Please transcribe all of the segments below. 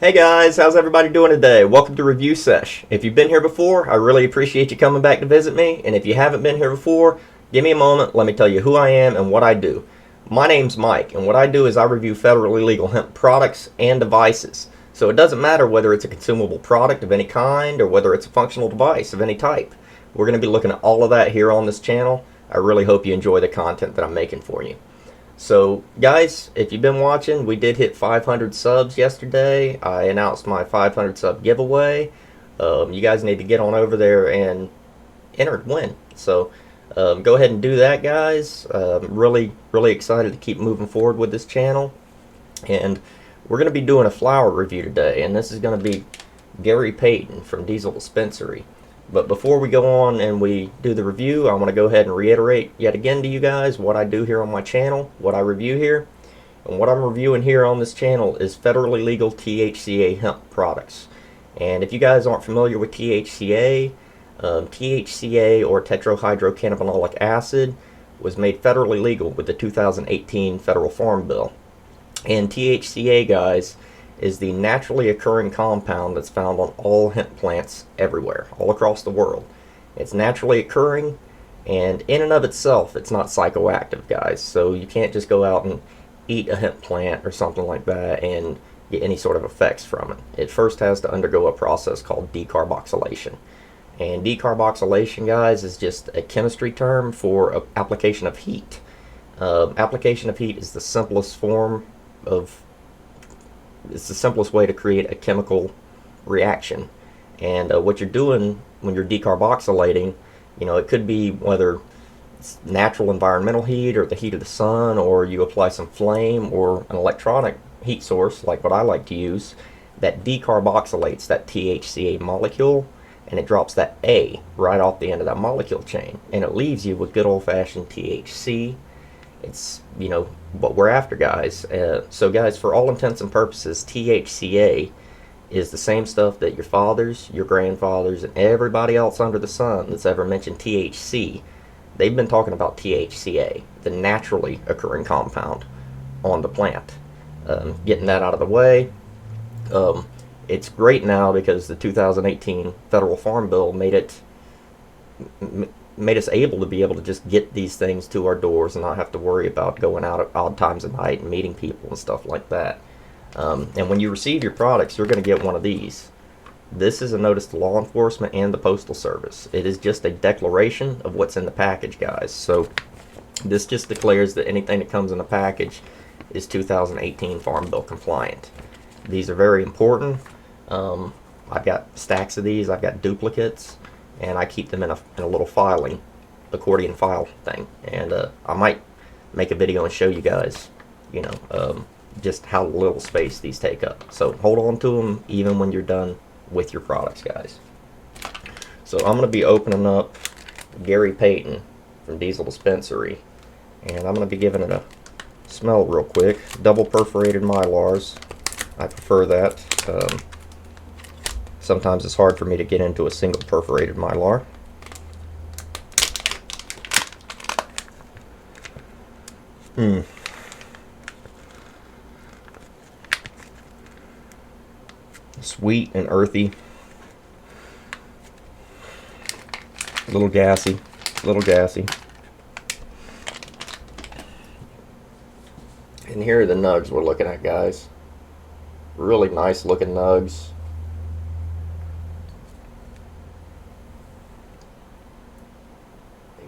Hey guys, how's everybody doing today? Welcome to Review Sesh. If you've been here before, I really appreciate you coming back to visit me. And if you haven't been here before, give me a moment, let me tell you who I am and what I do. My name's Mike, and what I do is I review federally legal hemp products and devices. So it doesn't matter whether it's a consumable product of any kind or whether it's a functional device of any type. We're going to be looking at all of that here on this channel. I really hope you enjoy the content that I'm making for you. So guys, if you've been watching, we did hit 500 subs yesterday. I announced my 500 sub giveaway. You guys need to get on over there and enter and win. So go ahead and do that, guys. Really excited to keep moving forward with this channel. And we're going to be doing a flower review today, and this is going to be Gary Payton from Dispensary. But before we go on and we do the review, I want to go ahead and reiterate yet again to you guys what I do here on my channel, what I review here. And what I'm reviewing here on this channel is federally legal THCa hemp products. And if you guys aren't familiar with THCa, THCa or tetrahydrocannabinolic acid was made federally legal with the 2018 Federal Farm Bill. And THCa, guys, is the naturally occurring compound that's found on all hemp plants everywhere, all across the world. It's naturally occurring, and in and of itself, it's not psychoactive, guys. So you can't just go out and eat a hemp plant or something like that and get any sort of effects from it. It first has to undergo a process called decarboxylation. And decarboxylation, guys, is just a chemistry term for application of heat. Application of heat is the simplest form of it's the simplest way to create a chemical reaction. And what you're doing when you're decarboxylating, it could be whether it's natural environmental heat or the heat of the sun, or you apply some flame or an electronic heat source like what I like to use that decarboxylates that THCA molecule, and it drops that A right off the end of that molecule chain, and it leaves you with good old-fashioned THC. It's, what we're after, guys. So guys, for all intents and purposes, THCA is the same stuff that your fathers, your grandfathers, and everybody else under the sun that's ever mentioned THC, they've been talking about THCA, the naturally occurring compound on the plant. Getting that out of the way, it's great now because the 2018 Federal Farm Bill made us able to be able to just get these things to our doors and not have to worry about going out at odd times of night and meeting people and stuff like that. And when you receive your products, you're going to get one of these. This is a notice to law enforcement and the Postal Service. It is just a declaration of what's in the package, guys. So this just declares that anything that comes in the package is 2018 Farm Bill compliant. These are very important. I've got stacks of these. I've got duplicates, and I keep them in a little accordion file thing. And I might make a video and show you guys, just how little space these take up. So hold on to them even when you're done with your products, guys. So I'm going to be opening up Gary Payton from Dispensary, and I'm going to be giving it a smell real quick. Double perforated Mylars. I prefer that. Sometimes it's hard for me to get into a single perforated Mylar. Sweet and earthy. A little gassy. And here are the nugs we're looking at, guys. Really nice looking nugs.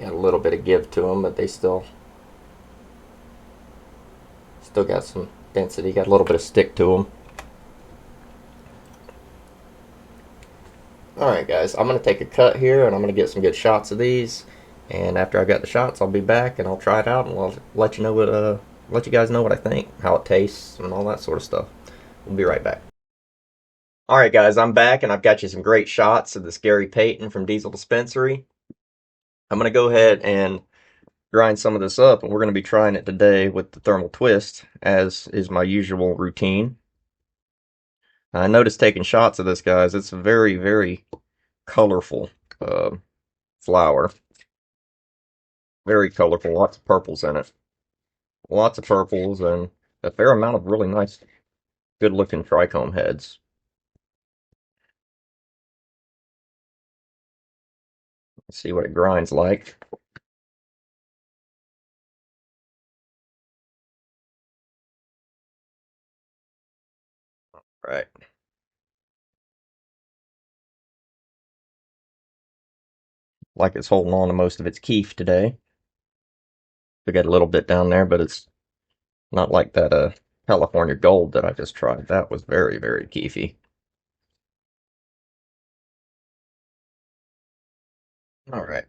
Got a little bit of give to them, but they still got some density, got a little bit of stick to them. Alright guys, I'm going to take a cut here and I'm going to get some good shots of these, and after I got the shots I'll be back and I'll try it out and I'll let you guys know what I think, how it tastes and all that sort of stuff. We'll be right back. Alright guys, I'm back and I've got you some great shots of this Gary Payton from Dispensary. I'm going to go ahead and grind some of this up, and we're going to be trying it today with the thermal twist, as is my usual routine. I noticed taking shots of this, guys, it's a very, very colorful flower. Very colorful, lots of purples in it. Lots of purples and a fair amount of really nice, good-looking trichome heads. Let's see what it grinds like. Right. Like it's holding on to most of its keef today. We got a little bit down there, but it's not like that California Gold that I just tried. That was very, very keefy. All right.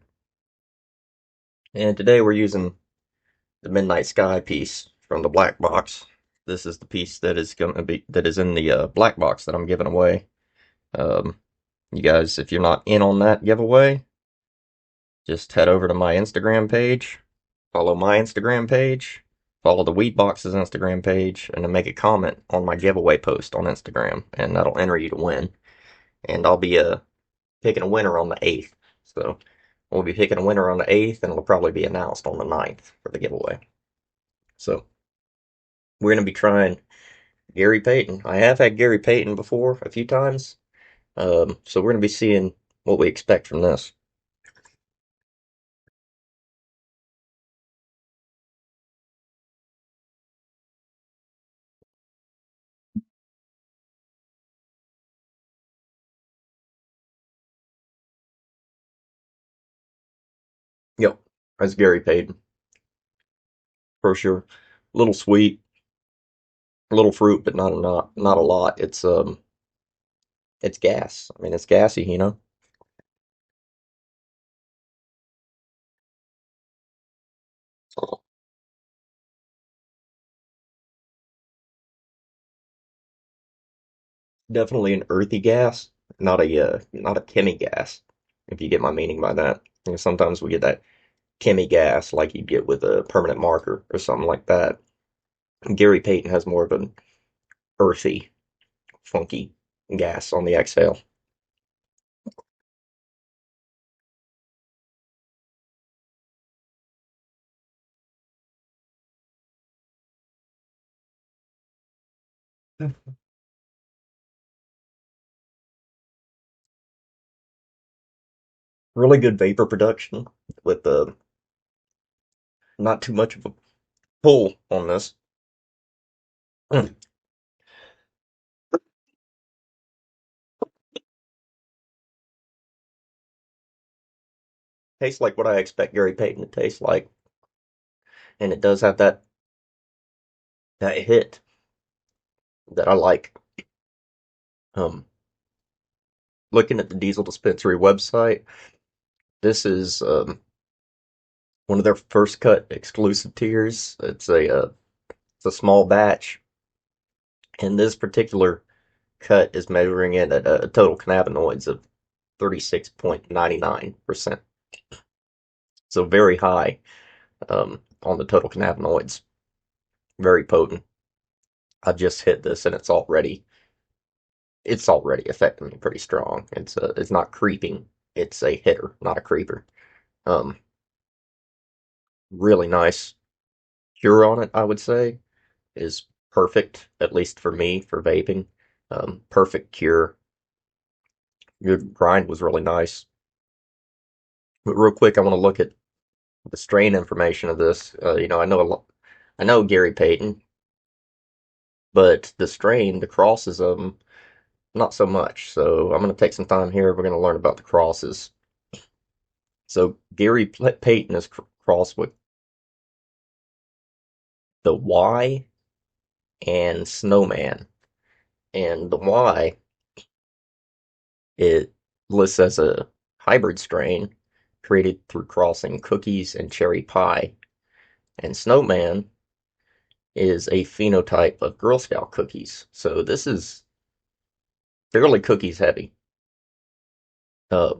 And today we're using the Midnight Sky piece from the black box. This is the piece that is going to be that is in the black box that I'm giving away. Um, you guys, if you're not in on that giveaway, just head over to my Instagram page, follow my Instagram page, follow the Weed Box's Instagram page, and then make a comment on my giveaway post on Instagram, and that'll enter you to win. And I'll be picking a winner on the 8th. So we'll be picking a winner on the 8th, and it'll probably be announced on the 9th for the giveaway. So we're going to be trying Gary Payton. I have had Gary Payton before a few times, so we're going to be seeing what we expect from this. Yep, that's Gary Payton for sure. A little sweet, a little fruit, but not a lot. It's gas. I mean, it's gassy, you know. Definitely an earthy gas, not a chemi gas. If you get my meaning by that. You know, sometimes we get that chemi gas like you get with a permanent marker or something like that. Gary Payton has more of an earthy, funky gas on the exhale. Really good vapor production with not too much of a pull on this. Tastes like what I expect Gary Payton to taste like, and it does have that hit that I like. Um, Looking at the Diesel Dispensary website, this is one of their first cut exclusive tiers. It's a small batch, and this particular cut is measuring in at a total cannabinoids of 36.99%. So very high on the total cannabinoids. Very potent. I just hit this and it's already affecting me pretty strong. It's not creeping. It's a hitter, not a creeper. Um, Really nice cure on it, I would say, is perfect, at least for me, for vaping. Perfect cure. Your grind was really nice. But real quick, I want to look at the strain information of this. I know Gary Payton, but the strain, the crosses of them, not so much. So I'm going to take some time here. We're going to learn about the crosses. So Gary Payton is crossed with the Y and Snowman, and the Y it lists as a hybrid strain created through crossing cookies and cherry pie, and Snowman is a phenotype of Girl Scout cookies. So this is fairly cookies heavy. Uh,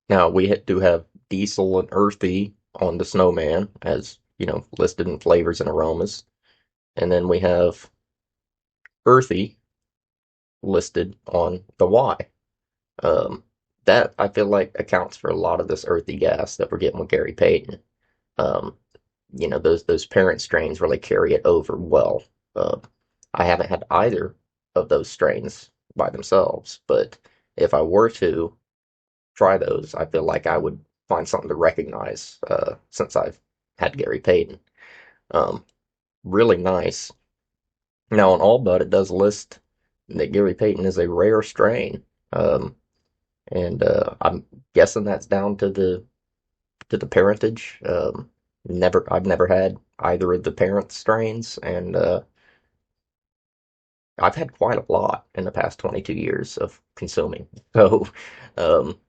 Now we do have diesel and earthy on the Snowman, as you know, listed in flavors and aromas, and then we have earthy listed on the Y. Um, that I feel like accounts for a lot of this earthy gas that we're getting with Gary Payton. Um, those parent strains really carry it over well. Uh, I haven't had either of those strains by themselves, but if I were to, try those, I feel like I would find something to recognize since I've had Gary Payton. Um, really nice. Now on All But it does list that Gary Payton is a rare strain, and I'm guessing that's down to the parentage. I've never had either of the parent strains, and I've had quite a lot in the past 22 years of consuming. So um,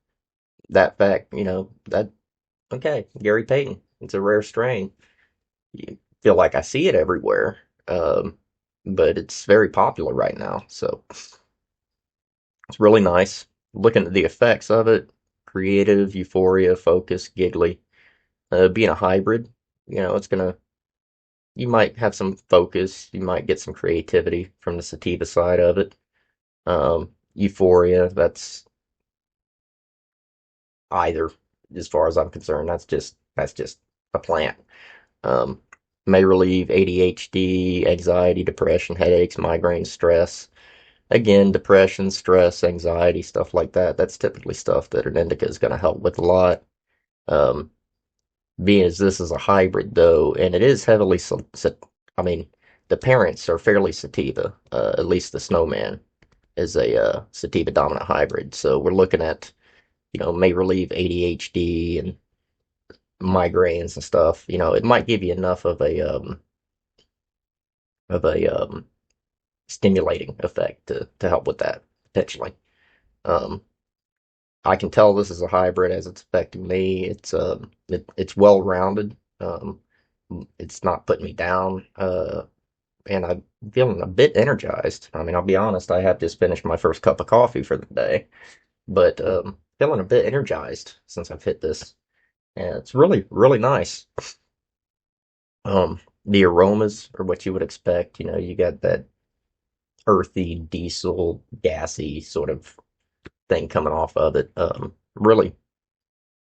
that fact, that okay, Gary Payton, it's a rare strain. You feel like I see it everywhere, um, but it's very popular right now. So it's really nice. Looking at the effects of it, creative, euphoria, focus, giggly. Being a hybrid, it's gonna, you might have some focus, you might get some creativity from the sativa side of it. Euphoria, that's either, as far as I'm concerned, that's just a plant. Um, may relieve ADHD, anxiety, depression, headaches, migraine, stress. Again, depression, stress, anxiety, stuff like that. That's typically stuff that an indica is going to help with a lot. Um, being as this is a hybrid though, and it is heavily, I mean, the parents are fairly sativa. At least the snowman is a sativa dominant hybrid. So we're looking at, may relieve ADHD and migraines and stuff. It might give you enough of a stimulating effect to help with that potentially. Um, I can tell this is a hybrid as it's affecting me. It's well rounded. It's not putting me down, and I'm feeling a bit energized. I mean, I'll be honest, I have just finished my first cup of coffee for the day, but feeling a bit energized since I've hit this, and it's really really nice. The aromas are what you would expect. You got that earthy, diesel, gassy sort of thing coming off of it. Really,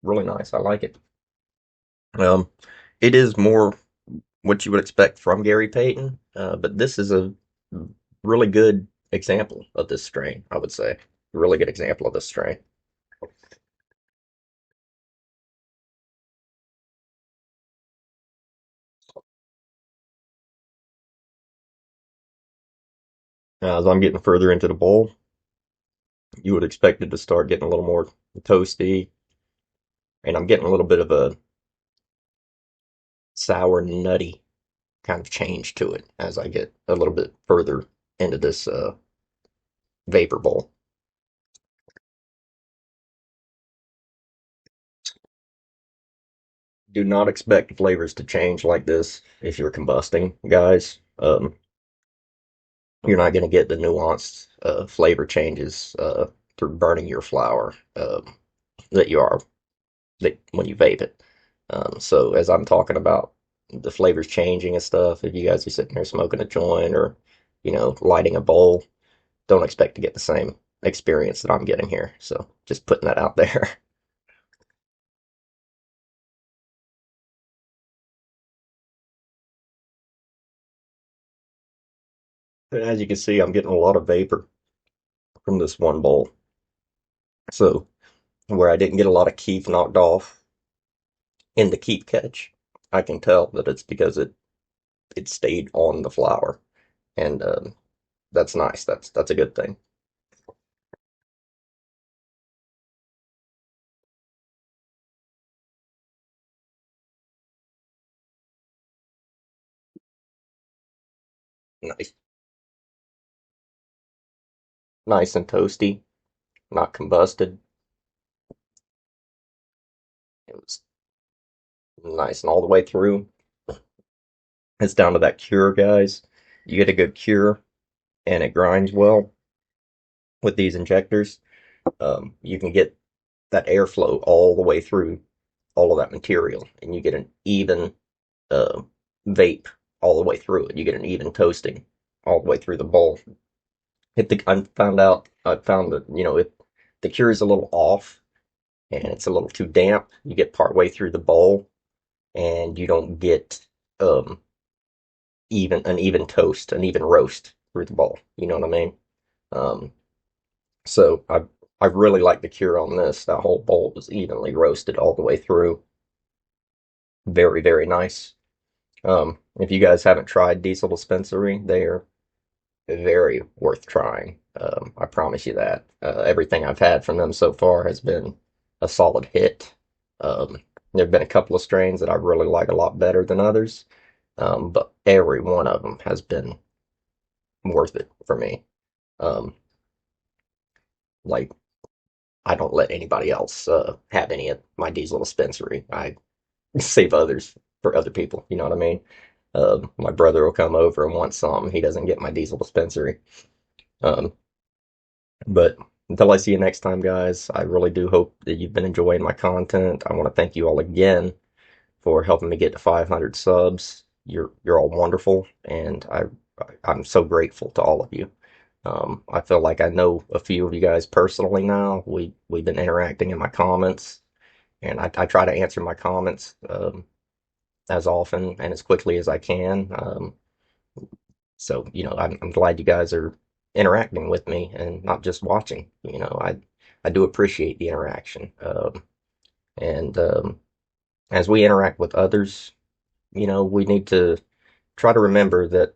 really nice. I like it. Um, it is more what you would expect from Gary Payton, but this is a really good example of this strain, I would say. A really good example of this strain. As I'm getting further into the bowl, you would expect it to start getting a little more toasty, and I'm getting a little bit of a sour, nutty kind of change to it as I get a little bit further into this vapor bowl. Do not expect flavors to change like this if you're combusting, guys. You're not going to get the nuanced flavor changes through burning your flower that you are that when you vape it. So as I'm talking about the flavors changing and stuff, if you guys are sitting here smoking a joint or lighting a bowl, don't expect to get the same experience that I'm getting here. So just putting that out there. And as you can see, I'm getting a lot of vapor from this one bowl. So where I didn't get a lot of keef knocked off in the keef catch, I can tell that it's because it stayed on the flower, and that's nice. That's a good thing. Nice, nice and toasty, not combusted. It was nice and all the way through. It's down to that cure, guys. You get a good cure, and it grinds well with these injectors. You can get that airflow all the way through all of that material, and you get an even uh, vape all the way through it. You get an even toasting all the way through the bowl. I found that if the cure is a little off and it's a little too damp, you get part way through the bowl and you don't get um even toast, an even roast through the bowl. You know what I mean? Um, so I I really like the cure on this. That whole bowl was evenly roasted all the way through. Very, very nice. If you guys haven't tried Diesel Dispensary, they are very worth trying. I promise you that. Everything I've had from them so far has been a solid hit. There have been a couple of strains that I really like a lot better than others, but every one of them has been worth it for me. Um, like, I don't let anybody else have any of my Diesel Dispensary. I save others for other people. You know what I mean? My brother will come over and want some. He doesn't get my Diesel Dispensary. Um, But until I see you next time, guys, I really do hope that you've been enjoying my content. I want to thank you all again for helping me get to 500 subs. You're all wonderful, and I'm so grateful to all of you. I feel like I know a few of you guys personally now. We've been interacting in my comments, and I try to answer my comments as often and as quickly as I can. So, I'm glad you guys are interacting with me and not just watching. I do appreciate the interaction. And as we interact with others, we need to try to remember that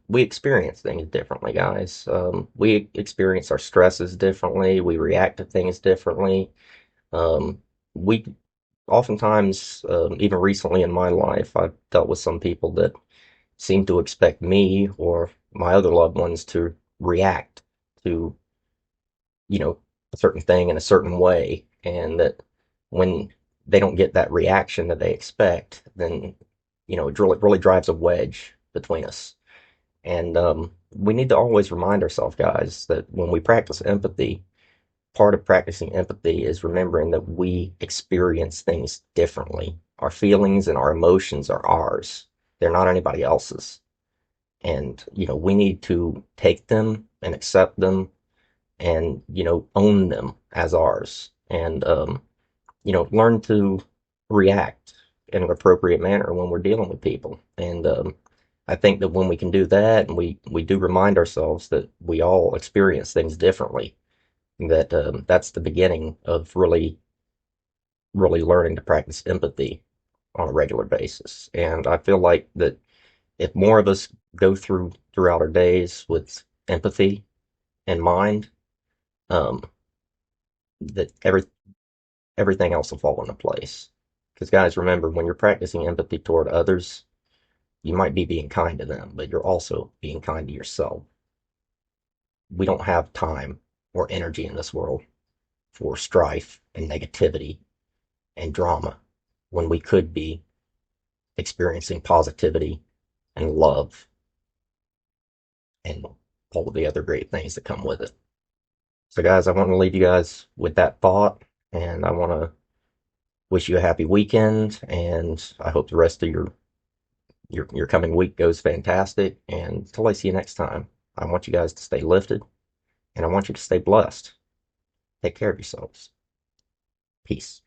we experience things differently, guys. We experience our stresses differently. We react to things differently. We oftentimes, even recently in my life, I've dealt with some people that seem to expect me or my other loved ones to react to, you know, a certain thing in a certain way. And that when they don't get that reaction that they expect, then, it really drives a wedge between us. And we need to always remind ourselves, guys, that when we practice empathy, part of practicing empathy is remembering that we experience things differently. Our feelings and our emotions are ours. They're not anybody else's. And, we need to take them and accept them and, own them as ours. And, learn to react in an appropriate manner when we're dealing with people. And I think that when we can do that, and we do remind ourselves that we all experience things differently, that that's the beginning of really, really learning to practice empathy on a regular basis. And I feel like that if more of us go throughout our days with empathy in mind, um, that everything else will fall into place. Because guys, remember, when you're practicing empathy toward others, you might be being kind to them, but you're also being kind to yourself. We don't have time or energy in this world for strife and negativity and drama when we could be experiencing positivity and love and all of the other great things that come with it. So, guys, I want to leave you guys with that thought, and I want to wish you a happy weekend, and I hope the rest of your coming week goes fantastic. And until I see you next time, I want you guys to stay lifted, and I want you to stay blessed. Take care of yourselves. Peace.